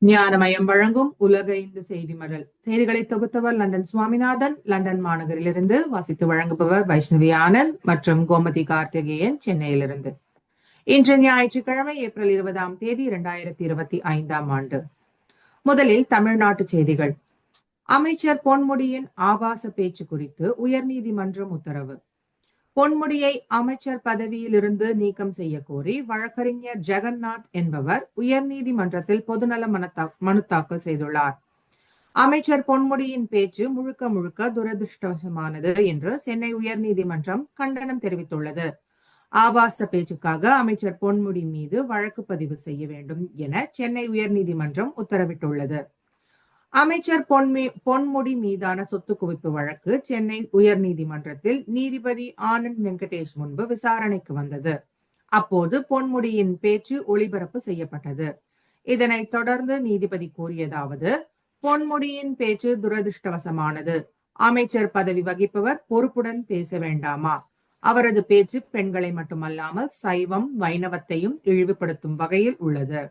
ஞானமயம் வழங்கும் உலக இந்து செய்தி மடல். செய்திகளை தொகுத்தவர் லண்டன் சுவாமிநாதன். லண்டன் மாநகரிலிருந்து வாசித்து வழங்குபவர் வைஷ்ணவி ஆனந்த் மற்றும் கோமதி கார்த்திகேயன் சென்னையிலிருந்து. இன்று ஞாயிற்றுக்கிழமை ஏப்ரல் 20 2025 முதலில் தமிழ்நாட்டு செய்திகள். அமைச்சர் பொன்முடியின் ஆபாச பேச்சு குறித்து உயர்நீதிமன்றம் உத்தரவு. பொன்முடியை அமைச்சர் பதவியில் இருந்து நீக்கம் செய்ய கோரி வழக்கறிஞர் ஜெகநாத் என்பவர் உயர்நீதிமன்றத்தில் பொதுநல மனு தாக்கல் செய்துள்ளார். அமைச்சர் பொன்முடியின் பேச்சு முழுக்க முழுக்க துரதிருஷ்டவசமானது என்று சென்னை உயர்நீதிமன்றம் கண்டனம் தெரிவித்துள்ளது. ஆபாச பேச்சுக்காக அமைச்சர் பொன்முடி மீது வழக்கு பதிவு செய்ய வேண்டும் என சென்னை உயர்நீதிமன்றம் உத்தரவிட்டுள்ளது. அமைச்சர் பொன்முடி மீதான சொத்து குவிப்பு வழக்கு சென்னை உயர்நீதிமன்றத்தில் நீதிபதி ஆனந்த் வெங்கடேஷ் முன்பு விசாரணைக்கு வந்தது. அப்போது பொன்முடியின் பேச்சு ஒளிபரப்பு செய்யப்பட்டது. இதனைத் தொடர்ந்து நீதிபதி கூறியதாவது: பொன்முடியின் பேச்சு துரதிருஷ்டவசமானது. அமைச்சர் பதவி வகிப்பவர் பொறுப்புடன் பேச வேண்டாமா? அவரது பேச்சு பெண்களை மட்டுமல்லாமல் சைவம் வைணவத்தையும் இழிவுபடுத்தும் வகையில் உள்ளது.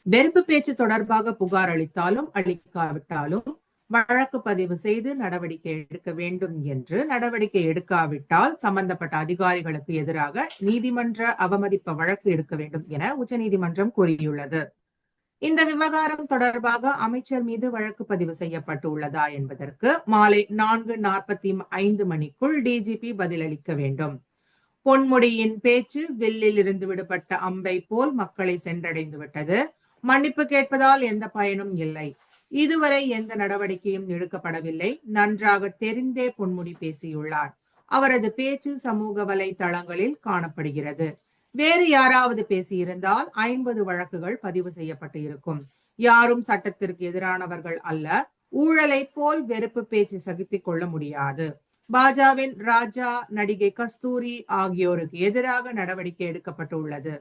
வெறுப்பு பேச்சு தொடர்பாக புகார் அளித்தாலும் அளிக்காவிட்டாலும் வழக்கு பதிவு செய்து நடவடிக்கை எடுக்க வேண்டும் என்று, நடவடிக்கை எடுக்காவிட்டால் சம்பந்தப்பட்ட அதிகாரிகளுக்கு எதிராக நீதிமன்ற அவமதிப்பு வழக்கு எடுக்க வேண்டும் என உச்சநீதிமன்றம் கூறியுள்ளது. இந்த விவகாரம் தொடர்பாக அமைச்சர் மீது வழக்கு பதிவு செய்யப்பட்டுள்ளதா என்பதற்கு மாலை 4:45 டிஜிபி பதிலளிக்க வேண்டும். பொன்முடியின் பேச்சு வில்லில் இருந்து விடுபட்ட அம்பை போல் மக்களை சென்றடைந்து விட்டது. மன்னிப்பு கேட்பதால் எந்த பயனும் இல்லை. இதுவரை எந்த நடவடிக்கையும் எடுக்கப்படவில்லை. நன்றாக தெரிந்தே பொன்முடி பேசியுள்ளார். அவரது பேச்சு சமூக வலைதளங்களில் காணப்படுகிறது. வேறு யாராவது பேசியிருந்தால் 50 வழக்குகள் பதிவு செய்யப்பட்டு இருக்கும். யாரும் சட்டத்திற்கு எதிரானவர்கள் அல்ல. ஊழலை போல் வெறுப்பு பேச்சு சகித்துக் கொள்ள முடியாது. பாஜவின் ராஜா, நடிகை கஸ்தூரி ஆகியோருக்கு எதிராக நடவடிக்கை எடுக்கப்பட்டுள்ளது.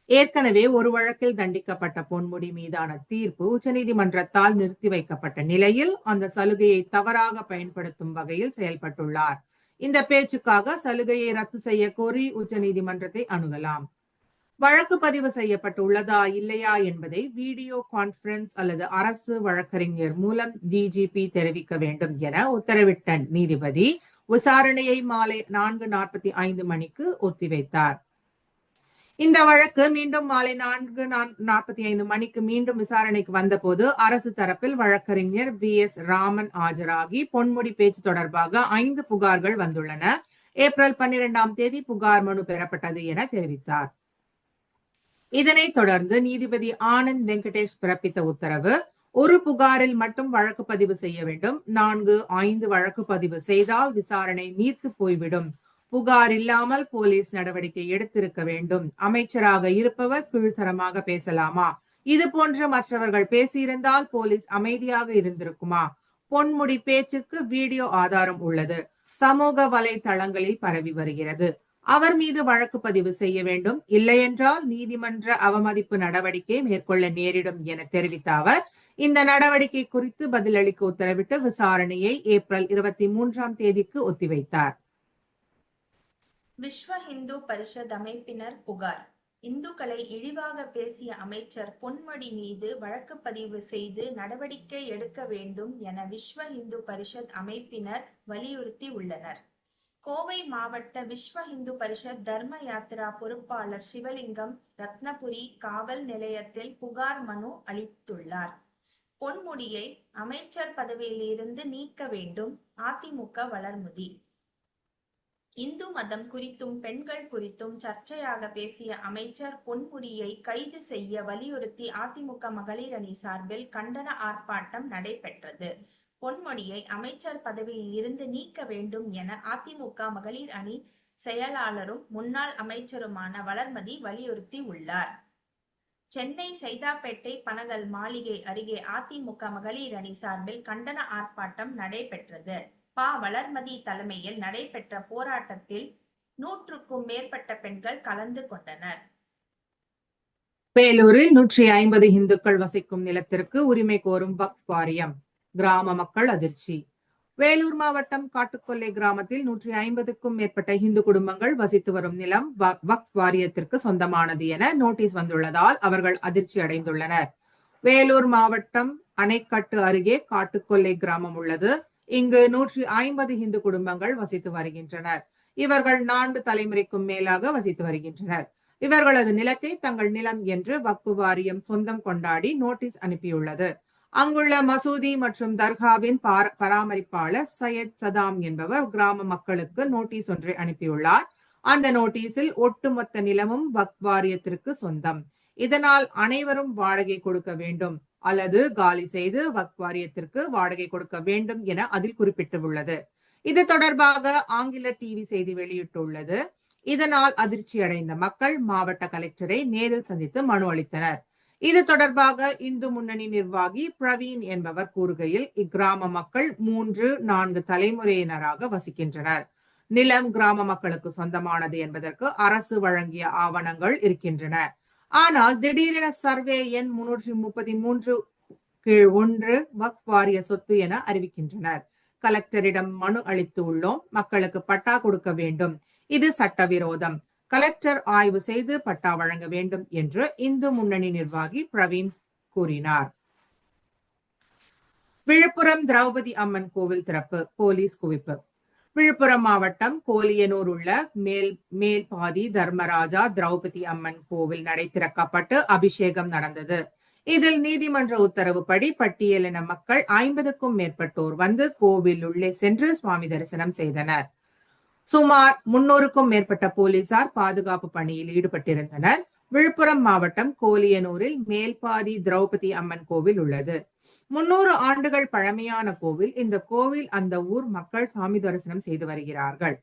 ஏற்கனவே ஒரு வழக்கில் தண்டிக்கப்பட்ட பொன்முடி மீதான தீர்ப்பு உச்சநீதிமன்றத்தால் நிறுத்தி வைக்கப்பட்ட நிலையில் அந்த சலுகையை தவறாக பயன்படுத்தும் வகையில் செயல்பட்டுள்ளார். இந்த பேச்சுக்காக சலுகையை ரத்து செய்ய கோரி உச்சநீதிமன்றத்தை அணுகலாம். வழக்கு பதிவு செய்யப்பட்டுள்ளதா இல்லையா என்பதை வீடியோ கான்பரன்ஸ் அல்லது அரசு வழக்கறிஞர் மூலம் டிஜிபி தெரிவிக்க வேண்டும் என உத்தரவிட்ட நீதிபதி விசாரணையை மாலை 4:45 ஒத்திவைத்தார். இந்த வழக்கு மீண்டும் மாலை 4:45 மீண்டும் விசாரணைக்கு வந்தபோது அரசு தரப்பில் வழக்கறிஞர் BS ராமன் ஆஜராகி பொன்முடி பேச்சு தொடர்பாக 5 புகார்கள் வந்துள்ளன. ஏப்ரல் 12 புகார் மனு பெறப்பட்டது என தெரிவித்தார். இதனைத் தொடர்ந்து நீதிபதி ஆனந்த் வெங்கடேஷ் பிறப்பித்த உத்தரவு: ஒரு புகாரில் மட்டும் வழக்கு பதிவு செய்ய வேண்டும். 4-5 வழக்கு பதிவு செய்தால் விசாரணை நீர்த்து போய்விடும். புகார் இல்லாமல் போலீஸ் நடவடிக்கை எடுத்திருக்க வேண்டும். அமைச்சராக இருப்பவர் கீழ்த்தரமாக பேசலாமா? இது போன்ற மற்றவர்கள் பேசியிருந்தால் போலீஸ் அமைதியாக இருந்திருக்குமா? பொன்முடி பேச்சுக்கு வீடியோ ஆதாரம் உள்ளது. சமூக வலைதளங்களில் பரவி வருகிறது. அவர் மீது வழக்கு பதிவு செய்ய வேண்டும். இல்லையென்றால் நீதிமன்ற அவமதிப்பு நடவடிக்கை மேற்கொள்ள நேரிடும் என தெரிவித்த அவர் இந்த நடவடிக்கை குறித்து பதிலளிக்க உத்தரவிட்டு விசாரணையை ஏப்ரல் 23 ஒத்திவைத்தார். விஸ்வ இந்து பரிஷத் அமைப்பினர் புகார். இந்துக்களை இழிவாக பேசிய அமைச்சர் பொன்முடி மீது வழக்கு பதிவு செய்து நடவடிக்கை எடுக்க வேண்டும் என விஸ்வ இந்து பரிஷத் அமைப்பினர் வலியுறுத்தி உள்ளனர். கோவை மாவட்ட விஸ்வ இந்து பரிஷத் தர்ம யாத்திரா பொறுப்பாளர் சிவலிங்கம் ரத்னபுரி காவல் நிலையத்தில் புகார் மனு அளித்துள்ளார். பொன்முடியை அமைச்சர் பதவியில் இருந்து நீக்க வேண்டும். அதிமுக வளர்மதி. இந்து மதம் குறித்தும் பெண்கள் குறித்தும் சர்ச்சையாக பேசிய அமைச்சர் பொன்முடியை கைது செய்ய வலியுறுத்தி அதிமுக மகளிர் அணி சார்பில் கண்டன ஆர்ப்பாட்டம் நடைபெற்றது. பொன்முடியை அமைச்சர் பதவியில் இருந்து நீக்க வேண்டும் என அதிமுக மகளிர் அணி செயலாளரும் முன்னாள் அமைச்சருமான வளர்மதி வலியுறுத்தி உள்ளார். சென்னை சைதாப்பேட்டை பனகல் மாளிகை அருகே அதிமுக மகளிர் அணி சார்பில் கண்டன ஆர்ப்பாட்டம் நடைபெற்றது. வளர்மதி தலைமையில் நடைபெற்ற போராட்டத்தில் 100க்கும் மேற்பட்ட பெண்கள் கலந்து கொண்டனர். வேலூரில் 150 இந்துக்கள் வசிக்கும் நிலத்திற்கு உரிமை கோரும் வக்ஃப் வாரியம். கிராம மக்கள் அதிர்ச்சி. வேலூர் மாவட்டம் காட்டுக்கொல்லை கிராமத்தில் 150க்கும் மேற்பட்ட இந்து குடும்பங்கள் வசித்து வரும் நிலம் வக்ஃப் வாரியத்திற்கு சொந்தமானது என நோட்டீஸ் வந்துள்ளதால் அவர்கள் அதிர்ச்சி அடைந்துள்ளனர். வேலூர் மாவட்டம் அணைக்கட்டு அருகே காட்டுக்கொல்லை கிராமம் உள்ளது. இங்கு 150 இந்து குடும்பங்கள் வசித்து வருகின்றனர். இவர்கள் 4 தலைமுறைக்கும் மேலாக வசித்து வருகின்றனர். இவர்களது நிலத்தை தங்கள் நிலம் என்று வக்ஃப் வாரியம் சொந்தம் கொண்டாடி நோட்டீஸ் அனுப்பியுள்ளது. அங்குள்ள மசூதி மற்றும் தர்காவின் பராமரிப்பாளர் சையத் சதாம் என்பவர் கிராம மக்களுக்கு நோட்டீஸ் ஒன்றை அனுப்பியுள்ளார். அந்த நோட்டீஸில் ஒட்டுமொத்த நிலமும் வக்ஃப் வாரியத்திற்கு சொந்தம். இதனால் அனைவரும் வாடகை கொடுக்க வேண்டும் அல்லது காலி செய்து வக்ஃப் வாரியத்திற்கு வாடகை கொடுக்க வேண்டும் என அதில் குறிப்பிட்டுள்ளது. இது தொடர்பாக ஆங்கில டிவி செய்தி வெளியிட்டுள்ளது. இதனால் அதிர்ச்சி அடைந்த மக்கள் மாவட்ட கலெக்டரை நேரில் சந்தித்து மனு அளித்தனர். இது தொடர்பாக இந்து முன்னணி நிர்வாகி பிரவீன் என்பவர் கூறுகையில், இக்கிராம மக்கள் 3-4 தலைமுறையினராக வசிக்கின்றனர். நிலம் கிராம மக்களுக்கு சொந்தமானது என்பதற்கு அரசு வழங்கிய ஆவணங்கள் இருக்கின்றன. ஆனால் திடீரென சர்வே எண் 333 கீழ் 1 வக்ஃப் வாரிய சொத்து என அறிவிக்கின்றனர். கலெக்டரிடம் மனு அளித்து உள்ளோம். மக்களுக்கு பட்டா கொடுக்க வேண்டும். இது சட்டவிரோதம். கலெக்டர் ஆய்வு செய்து பட்டா வழங்க வேண்டும் என்று இந்து முன்னணி நிர்வாகி பிரவீன் கூறினார். விழுப்புரம் திரௌபதி அம்மன் கோவில் திறப்பு, போலீஸ் குவிப்பு. விழுப்புரம் மாவட்டம் கோலியனூர் உள்ள மேல்பாதி தர்மராஜா திரௌபதி அம்மன் கோவில் நடை திறக்கப்பட்டு அபிஷேகம் நடந்தது. இதில் நீதிமன்ற உத்தரவுப்படி பட்டியலின மக்கள் 50க்கும் மேற்பட்டோர் வந்து கோவில் உள்ளே சென்று சுவாமி தரிசனம் செய்தனர். சுமார் 300க்கும் மேற்பட்ட போலீசார் பாதுகாப்பு பணியில் ஈடுபட்டிருந்தனர். விழுப்புரம் மாவட்டம் கோலியனூரில் மேல்பாதி திரௌபதி அம்மன் கோவில் உள்ளது. 300 ஆண்டுகள் பழமையான கோவில். இந்த கோவில் அந்த ஊர் மக்கள் சாமி தரிசனம் செய்து வருகிறார்கள்.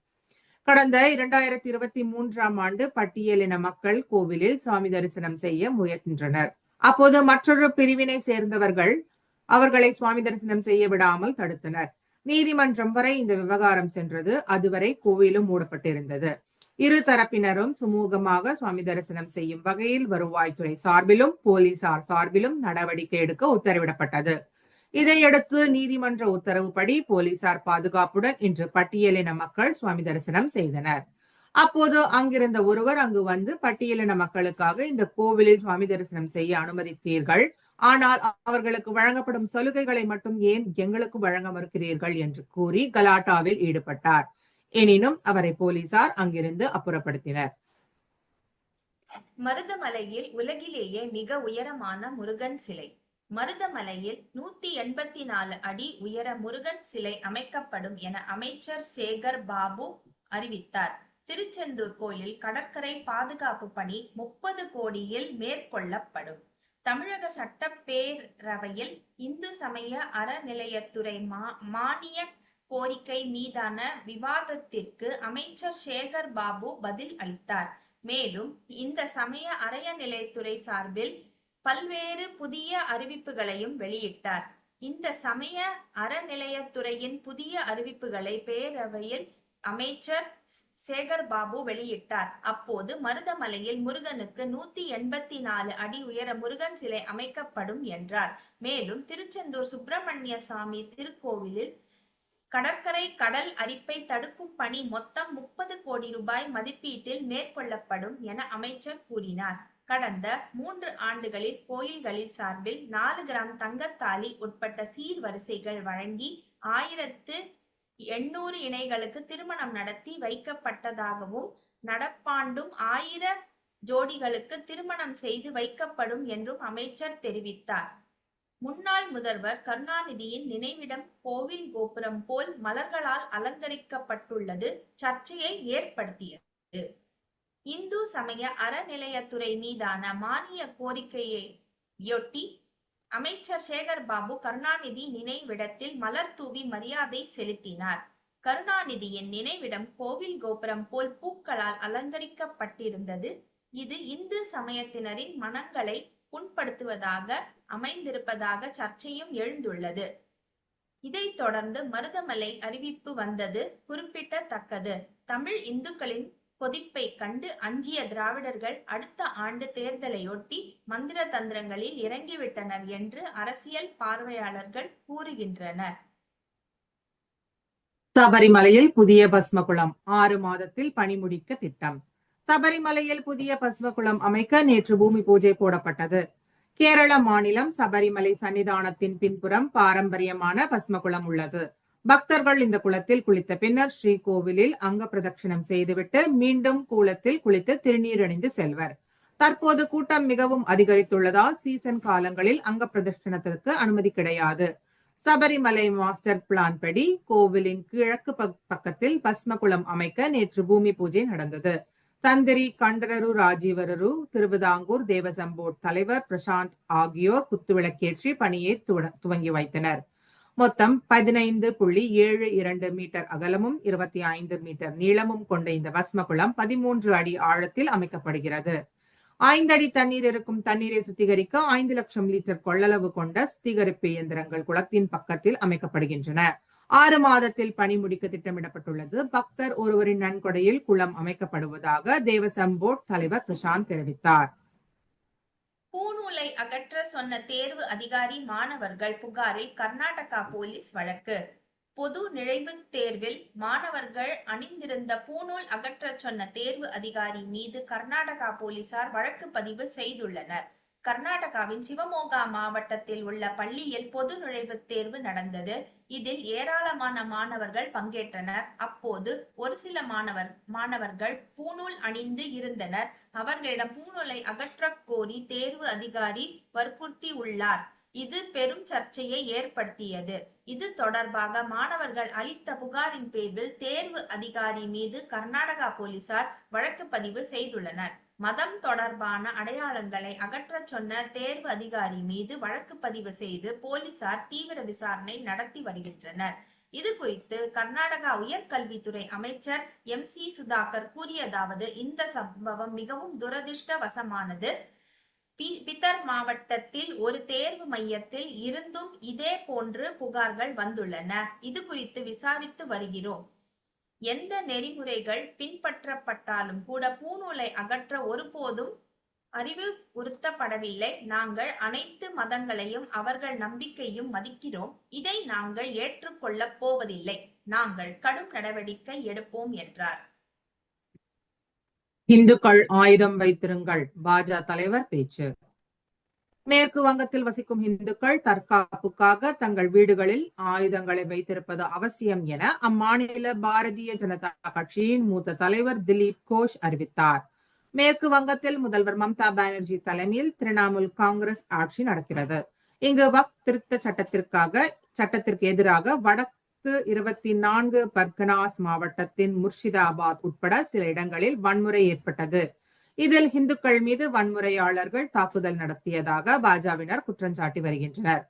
கடந்த 2023ஆம் ஆண்டு பட்டியலின மக்கள் கோவிலில் சாமி தரிசனம் செய்ய முயன்றனர். அப்போது மற்றொரு பிரிவினை சேர்ந்தவர்கள் அவர்களை சுவாமி தரிசனம் செய்ய விடாமல் தடுத்தனர். நீதிமன்றம் வரை இந்த விவகாரம் சென்றது. அதுவரை கோவிலும் மூடப்பட்டிருந்தது. இரு தரப்பினரும் சுமூகமாக சுவாமி தரிசனம் செய்யும் வகையில் வருவாய்த்துறை சார்பிலும் போலீசார் சார்பிலும் நடவடிக்கை எடுக்க உத்தரவிடப்பட்டது. இதையடுத்து நீதிமன்ற உத்தரவுப்படி போலீசார் பாதுகாப்புடன் இன்று பட்டியலின மக்கள் சுவாமி தரிசனம் செய்தனர். அப்போது அங்கிருந்த ஒருவர் அங்கு வந்து பட்டியலின மக்களுக்காக இந்த கோவிலில் சுவாமி தரிசனம் செய்ய அனுமதித்தீர்கள், ஆனால் அவர்களுக்கு வழங்கப்படும் சலுகைகளை மட்டும் ஏன் எங்களுக்கு வழங்க மறுக்கிறீர்கள் என்று கூறி கலாட்டாவில் ஈடுபட்டார். எனினும் அவரை போலீசார் அங்கிருந்து அப்புறப்படுத்தினர். மருதமலையில் உலகிலேயே மிக உயரமான முருகன் சிலை. மருதமலையில் 184 அடி உயர முருகன் சிலை அமைக்கப்படும் என அமைச்சர் சேகர் பாபு அறிவித்தார். திருச்செந்தூர் கோயில் கடற்கரை பாதுகாப்பு பணி 30 கோடியில் மேற்கொள்ளப்படும். தமிழக சட்டப்பேரவையில் இந்து சமய அறநிலையத்துறை மானிய கோரிக்கை மீதான விவாதத்திற்கு அமைச்சர் சேகர் பாபு பதில் அளித்தார். மேலும் இந்த சமய அறநிலையத்துறை சார்பில் பல்வேறு புதிய அறிவிப்புகளையும் வெளியிட்டார். இந்த சமய அறநிலையத்துறையின் புதிய அறிவிப்புகளை பேரவையில் அமைச்சர் சேகர் பாபு வெளியிட்டார். அப்போது மருதமலையில் முருகனுக்கு 184 அடி உயர முருகன் சிலை அமைக்கப்படும் என்றார். மேலும் திருச்செந்தூர் சுப்பிரமணிய சாமி திருக்கோவிலில் கடற்கரை கடல் அரிப்பை தடுக்கும் பணி மொத்தம் 30 கோடி ரூபாய் மதிப்பீட்டில் மேற்கொள்ளப்படும் என அமைச்சர் கூறினார். கடந்த 3 ஆண்டுகளில் கோயில்களில் சார்பில் 4 கிராம் தங்கத்தாலி உட்பட்ட சீர்வரிசைகள் வழங்கி 1800 இணைகளுக்கு திருமணம் நடத்தி வைக்கப்பட்டதாகவும் நடப்பாண்டும் 1000 ஜோடிகளுக்கு திருமணம் செய்து வைக்கப்படும் என்றும் அமைச்சர் தெரிவித்தார். முன்னாள் முதல்வர் கருணாநிதியின் நினைவிடம் கோவில் கோபுரம் போல் மலர்களால் அலங்கரிக்கப்பட்டுள்ளது சர்ச்சையை ஏற்படுத்தியது. இந்து சமய அறநிலையத்துறை மீதான மானிய கோரிக்கையொட்டி அமைச்சர் சேகர் பாபு கருணாநிதி நினைவிடத்தில் மலர் தூவி மரியாதை செலுத்தினார். கருணாநிதியின் நினைவிடம் கோவில் கோபுரம் போல் பூக்களால் அலங்கரிக்கப்பட்டிருந்தது. இது இந்து சமயத்தினரின் மனங்களை புண்படுத்துவதாக அமைந்திருப்பதாக சர்ச்சையும் எழுந்துள்ளது. இதைத் தொடர்ந்து மருதமலை அறிவிப்பு வந்தது குறிப்பிடத்தக்கது. தமிழ் இந்துக்களின் கொதிப்பை கண்டு அஞ்சிய திராவிடர்கள் அடுத்த ஆண்டு தேர்தலையொட்டி மந்திர தந்திரங்களில் இறங்கிவிட்டனர் என்று அரசியல் பார்வையாளர்கள் கூறுகின்றனர். சபரிமலையில் புதிய பஸ்மகுளம் 6 மாதத்தில் பணி முடிக்க திட்டம். சபரிமலையில் புதிய பஸ்மகுளம் அமைக்க நேற்று பூமி பூஜை போடப்பட்டது. கேரள மாநிலம் சபரிமலை சன்னிதானத்தின் பின்புறம் பாரம்பரியமான பஸ்மகுளம் உள்ளது. பக்தர்கள் இந்த குளத்தில் குளித்த பின்னர் ஸ்ரீகோவிலில் அங்க பிரதட்சணம் செய்துவிட்டு மீண்டும் குளத்தில் குளித்து திருநீர் அணிந்து செல்வர். தற்போது கூட்டம் மிகவும் அதிகரித்துள்ளதால் சீசன் காலங்களில் அங்க பிரதட்சணத்திற்கு அனுமதி கிடையாது. சபரிமலை மாஸ்டர் பிளான் படி கோவிலின் கிழக்கு பக்கத்தில் பஸ்மகுளம் அமைக்க நேற்று பூமி பூஜை நடந்தது. தந்திரி கண்டரரு ராஜீவரரு, திருவிதாங்கூர் தேவசம் போர்டு தலைவர் பிரசாந்த் ஆகியோர் குத்துவிளக்கேற்றி பணியை துவங்கி வைத்தனர். மொத்தம் 15.72 மீட்டர் அகலமும் 25 மீட்டர் நீளமும் கொண்ட இந்த பஸ்மகுளம் 13 அடி ஆழத்தில் அமைக்கப்படுகிறது. 5 அடி தண்ணீர் இருக்கும் தண்ணீரை சுத்திகரிக்க 5 லட்சம் லிட்டர் கொள்ளளவு கொண்ட சுத்திகரிப்பு இயந்திரங்கள் குளத்தின் பக்கத்தில் அமைக்கப்படுகின்றன. 6 மாதத்தில் பணி முடிக்க திட்டமிடப்பட்டுள்ளது. பக்தர் ஒருவரின் நன்கொடையில் குளம் அமைக்கப்படுவதாக தேவசம் போர்டு தலைவர் பிரசாந்த் தெரிவித்தார். பூநூலை அகற்ற சொன்ன தேர்வு அதிகாரி மாணவர்கள் புகாரில் கர்நாடகா போலீஸ் வழக்கு. பொது நுழைவுத் தேர்வில் மாணவர்கள் அணிந்திருந்த பூநூல் அகற்றச் சொன்ன தேர்வு அதிகாரி மீது கர்நாடகா போலீசார் வழக்கு பதிவு செய்துள்ளனர். கர்நாடகாவின் சிவமோகா மாவட்டத்தில் உள்ள பள்ளியில் பொது நுழைவுத் தேர்வு நடந்தது. இதில் ஏராளமான மாணவர்கள் பங்கேற்றனர். அப்போது ஒரு சில மாணவர்கள் பூநூல் அணிந்து இருந்தனர். அவர்களிடம் பூநூலை அகற்றக் கோரி தேர்வு அதிகாரி வற்புறுத்தி உள்ளார். இது பெரும் சர்ச்சையை ஏற்படுத்தியது. இது தொடர்பாக மாணவர்கள் அளித்த புகாரின் பேரில் தேர்வு அதிகாரி மீது கர்நாடகா போலீசார் வழக்கு பதிவு செய்துள்ளனர். மதம் தொடர்பான அடையாளங்களை அகற்றச் சொன்ன தேர்வு அதிகாரி மீது வழக்கு பதிவு செய்து போலீசார் தீவிர விசாரணை நடத்தி வருகின்றனர். இது குறித்து கர்நாடகா உயர்கல்வித்துறை அமைச்சர் MC சுதாகர் கூறியதாவது: இந்த சம்பவம் மிகவும் துரதிர்ஷ்டவசமானது. பிதர் மாவட்டத்தில் ஒரு தேர்வு மையத்தில் இருந்தும் இதே போன்று புகார்கள் வந்துள்ளன. இது குறித்து விசாரித்து வருகிறோம். எந்த நெறிமுறைகள் பின்பற்றப்பட்டாலும் கூட பூநூலை அகற்ற ஒருபோதும் அறிவுறுத்தப்படவில்லை. நாங்கள் அனைத்து மதங்களையும் அவர்கள் நம்பிக்கையும் மதிக்கிறோம். இதை நாங்கள் ஏற்றுக்கொள்ளப் போவதில்லை. நாங்கள் கடும் நடவடிக்கை எடுப்போம் என்றார். இந்துக்கள் ஆயுதம் வைத்திருங்கள், பாஜக தலைவர் பேச்சு. மேற்கு வங்கத்தில் வசிக்கும் இந்துக்கள் தற்காப்புக்காக தங்கள் வீடுகளில் ஆயுதங்களை வைத்திருப்பது அவசியம் என அம்மாநில பாரதிய ஜனதா கட்சியின் மூத்த தலைவர் திலீப் கோஷ் அறிவித்தார். மேற்கு வங்கத்தில் முதல்வர் மம்தா பானர்ஜி தலைமையில் திரிணாமுல் காங்கிரஸ் ஆட்சி நடக்கிறது. இங்கு வக்ஃப் திருத்த சட்டத்திற்கு எதிராக வடக்கு 24 பர்கனாஸ் மாவட்டத்தின் முர்ஷிதாபாத் உட்பட சில இடங்களில் வன்முறை ஏற்பட்டது. இதில் இந்துக்கள் மீது வன்முறையாளர்கள் தாக்குதல் நடத்தியதாக பாஜகவினர் குற்றம் சாட்டி வருகின்றனர்.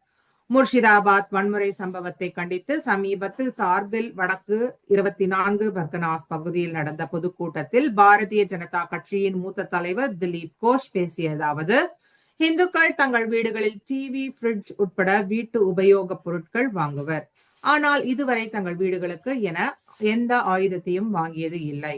முர்ஷிதாபாத் வன்முறை சம்பவத்தை கண்டித்து சமீபத்தில் சார்பில் வடக்கு 24 பர்கனாஸ் பகுதியில் நடந்த பொதுக்கூட்டத்தில் பாரதிய ஜனதா கட்சியின் மூத்த தலைவர் திலீப் கோஷ் பேசியதாவது: இந்துக்கள் தங்கள் வீடுகளில் டிவி, பிரிட்ஜ் உட்பட வீட்டு உபயோக பொருட்கள் வாங்குவர். ஆனால் இதுவரை தங்கள் வீடுகளுக்கு என எந்த ஆயுதத்தையும் வாங்கியது இல்லை.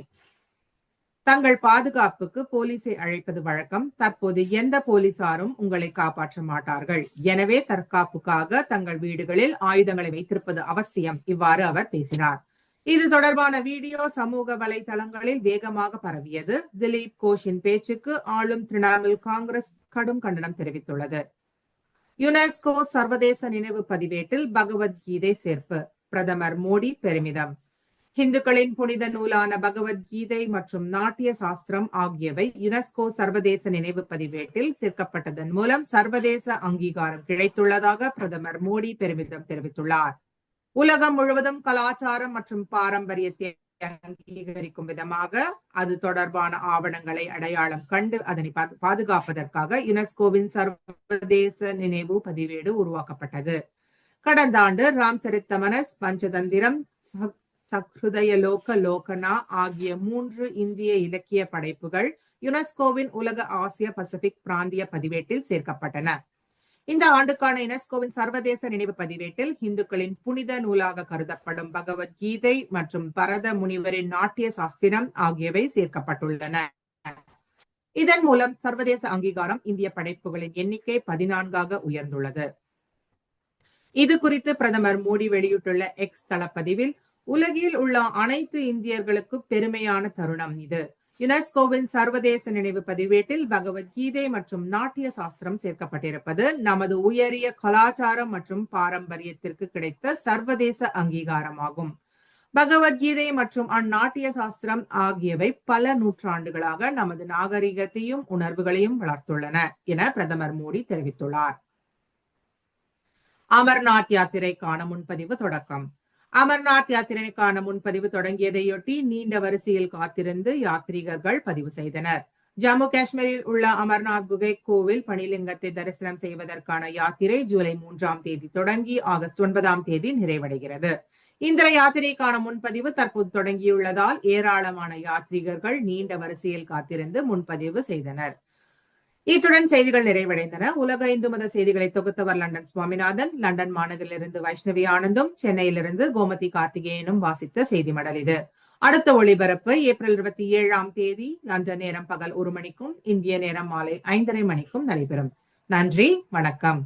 தங்கள் பாதுகாப்புக்கு போலீஸை அழைப்பது வழக்கம். தற்போது எந்த போலீசாரும் உங்களை காப்பாற்ற மாட்டார்கள். எனவே தற்காப்புக்காக தங்கள் வீடுகளில் ஆயுதங்களை வைத்திருப்பது அவசியம். இவ்வாறு அவர் பேசினார். இது தொடர்பான வீடியோ சமூக வலைதளங்களில் வேகமாக பரவியது. திலீப் கோஷின் பேச்சுக்கு ஆளும் திரிணாமுல் காங்கிரஸ் கடும் கண்டனம் தெரிவித்துள்ளது. யுனெஸ்கோ சர்வதேச நினைவு பதிவேட்டில் பகவத்கீதை சேர்ப்பு. பிரதமர் மோடி பெருமிதம். இந்துக்களின் புனித நூலான பகவத்கீதை மற்றும் நாட்டிய சாஸ்திரம் ஆகியவை யுனெஸ்கோ சர்வதேச நினைவு பதிவேட்டில் சேர்க்கப்பட்டதன் மூலம் சர்வதேச அங்கீகாரம் கிடைத்துள்ளதாக பிரதமர் மோடி பெருமிதம் தெரிவித்துள்ளார். உலகம் முழுவதும் கலாச்சாரம் மற்றும் பாரம்பரியத்தை அங்கீகரிக்கும் விதமாக அது தொடர்பான ஆவணங்களை அடையாளம் கண்டு அதனை பாதுகாப்பதற்காக யுனெஸ்கோவின் சர்வதேச நினைவு பதிவேடு உருவாக்கப்பட்டது. கடந்த ஆண்டு ராம்சரித்தமனஸ், பஞ்சதந்திரம், சஹ்ருதயலோக லோகனா ஆகிய 3 இந்திய இலக்கிய படைப்புகள் யுனெஸ்கோவின் உலக ஆசிய பசிபிக் பிராந்திய பதிவேட்டில் சேர்க்கப்பட்டன. இந்த ஆண்டுக்கான யுனெஸ்கோவின் சர்வதேச நினைவு பதிவேட்டில் இந்துக்களின் புனித நூலாக கருதப்படும் பகவத்கீதை மற்றும் பரத முனிவரின் நாட்டிய சாஸ்திரம் ஆகியவை சேர்க்கப்பட்டுள்ளன. இதன் மூலம் சர்வதேச அங்கீகாரம் இந்திய படைப்புகளின் எண்ணிக்கை 14ஆக உயர்ந்துள்ளது. இது குறித்து பிரதமர் மோடி வெளியிட்டுள்ள எக்ஸ் தளப்பதிவில் உலகில் உள்ள அனைத்து இந்தியர்களுக்கு பெருமையான தருணம் இது. யுனெஸ்கோவின் சர்வதேச நினைவு பதிவேட்டில் பகவத்கீதை மற்றும் நாட்டிய சாஸ்திரம் சேர்க்கப்பட்டிருப்பது நமது உயரிய கலாச்சாரம் மற்றும் பாரம்பரியத்திற்கு கிடைத்த சர்வதேச அங்கீகாரமாகும். பகவத்கீதை மற்றும் அந்நாட்டிய சாஸ்திரம் ஆகியவை பல நூற்றாண்டுகளாக நமது நாகரிகத்தையும் உணர்வுகளையும் வளர்த்துள்ளன என பிரதமர் மோடி தெரிவித்துள்ளார். அமர்நாத் யாத்திரைக்கான முன்பதிவு தொடக்கம். அமர்நாத் யாத்திரைக்கான முன்பதிவு தொடங்கியதையொட்டி நீண்ட வரிசையில் காத்திருந்து யாத்ரீகர்கள் பதிவு செய்தனர். ஜம்மு காஷ்மீரில் உள்ள அமர்நாத் குகை கோவில் பனிலிங்கத்தை தரிசனம் செய்வதற்கான யாத்திரை ஜூலை 3ஆம் தேதி தொடங்கி ஆகஸ்ட் 9ஆம் தேதி நிறைவடைகிறது. இந்த யாத்திரைக்கான முன்பதிவு தற்போது தொடங்கியுள்ளதால் ஏராளமான யாத்ரீகர்கள் நீண்ட வரிசையில் காத்திருந்து முன்பதிவு செய்தனர். இத்துடன் செய்திகள் நிறைவடைந்தன. உலக இந்து மத செய்திகளை தொகுத்தவர் லண்டன் சுவாமிநாதன், லண்டன் மாநகரிலிருந்து வைஷ்ணவி ஆனந்தும், சென்னையிலிருந்து கோமதி கார்த்திகேயனும் வாசித்த செய்தி மடல் இது. அடுத்த ஒளிபரப்பு ஏப்ரல் 27ஆம் தேதி லண்டன் நேரம் பகல் 1 மணிக்கும் இந்திய நேரம் மாலை 5:30 மணிக்கும் நடைபெறும். நன்றி, வணக்கம்.